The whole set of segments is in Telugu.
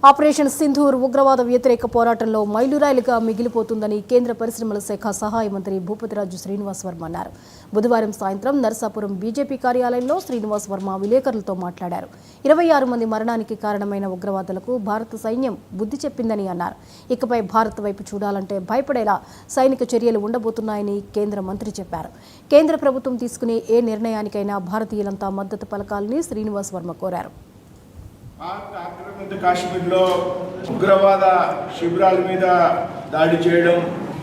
ఆపరేషన్ సింధూర్ ఉగ్రవాద వ్యతిరేక పోరాటంలో మైలురాయిలుగా మిగిలిపోతుందని కేంద్ర పరిశ్రమల శాఖ సహాయ మంత్రి భూపతిరాజు శ్రీనివాస్ వర్మ అన్నారు. బుధవారం సాయంత్రం నరసాపురం బీజేపీ కార్యాలయంలో శ్రీనివాస్ వర్మ విలేకరులతో మాట్లాడారు. 26 మంది మరణానికి కారణమైన ఉగ్రవాదులకు భారత సైన్యం బుద్ధి చెప్పిందని అన్నారు. ఇకపై భారత్ వైపు చూడాలంటే భయపడేలా సైనిక చర్యలు ఉండబోతున్నాయని కేంద్ర మంత్రి చెప్పారు. కేంద్ర ప్రభుత్వం తీసుకునే ఏ నిర్ణయానికైనా భారతీయులంతా మద్దతు పలకాలని శ్రీనివాస్ వర్మ కోరారు. పాక్ ఆక్రమిత కాశ్మీర్లో ఉగ్రవాద శిబిరాల మీద దాడి చేయడం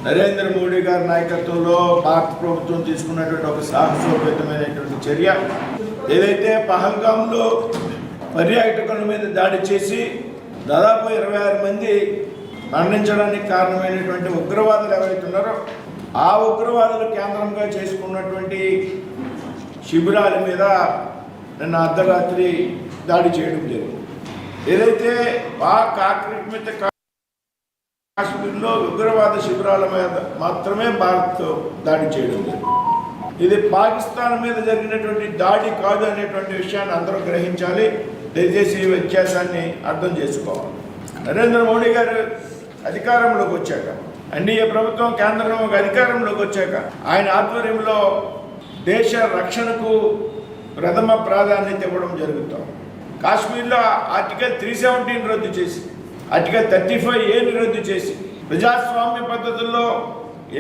నరేంద్ర మోడీ గారి నాయకత్వంలో భారత ప్రభుత్వం తీసుకున్నటువంటి ఒక సాహసోపేతమైనటువంటి చర్య. ఏదైతే పహల్గాంలో పర్యాటకుల మీద దాడి చేసి దాదాపు 26 మంది మరణించడానికి కారణమైనటువంటి ఉగ్రవాదులు ఎవరైతే ఉన్నారో ఆ ఉగ్రవాదులు కేంద్రంగా చేసుకున్నటువంటి శిబిరాల మీద నిన్న అర్ధరాత్రి దాడి చేయడం జరిగింది. ఏదైతే పాక్ ఆక్రమిత కాశ్మీర్లో ఉగ్రవాద శిబిరాల మీద మాత్రమే భారత్ దాడి చేయడం జరిగింది. ఇది పాకిస్తాన్ మీద జరిగినటువంటి దాడి కాదు అనేటువంటి విషయాన్ని అందరూ గ్రహించాలి. దయచేసి ఈ వ్యత్యాసాన్ని అర్థం చేసుకోవాలి. నరేంద్ర మోడీ గారు అధికారంలోకి వచ్చాక, ఎన్డీఏ ప్రభుత్వం కేంద్రంలో అధికారంలోకి వచ్చాక ఆయన ఆధ్వర్యంలో దేశ రక్షణకు ప్రథమ ప్రాధాన్యత ఇవ్వడం జరుగుతాం. కాశ్మీర్లో ఆర్టికల్ 317 రద్దు చేసి, ఆర్టికల్ 35A రద్దు చేసి, ప్రజాస్వామ్య పద్ధతుల్లో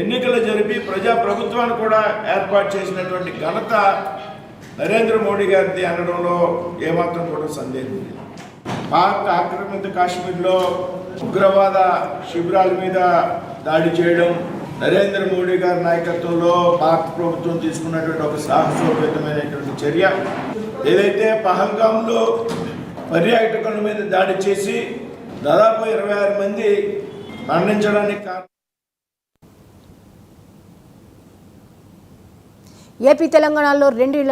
ఎన్నికలు జరిపి ప్రభుత్వాన్ని కూడా ఏర్పాటు చేసినటువంటి ఘనత నరేంద్ర మోడీ గారిది అనడంలో ఏమాత్రం కూడా సందేహం లేదు. పాక్ ఆక్రమిత కాశ్మీర్లో ఉగ్రవాద శిబిరాల మీద దాడి చేయడం నరేంద్ర మోడీ గారి నాయకత్వంలో భారత ప్రభుత్వం తీసుకున్నటువంటి ఒక సాహసోపేతమైనటువంటి చర్య. ఏదైతే పహల్గాంలో పర్యాటకుల మీద దాడి చేసి దాదాపు 26 మంది మరణించడానికి కారణం. ఏపీ తెలంగాణలో 2 ఏళ్ల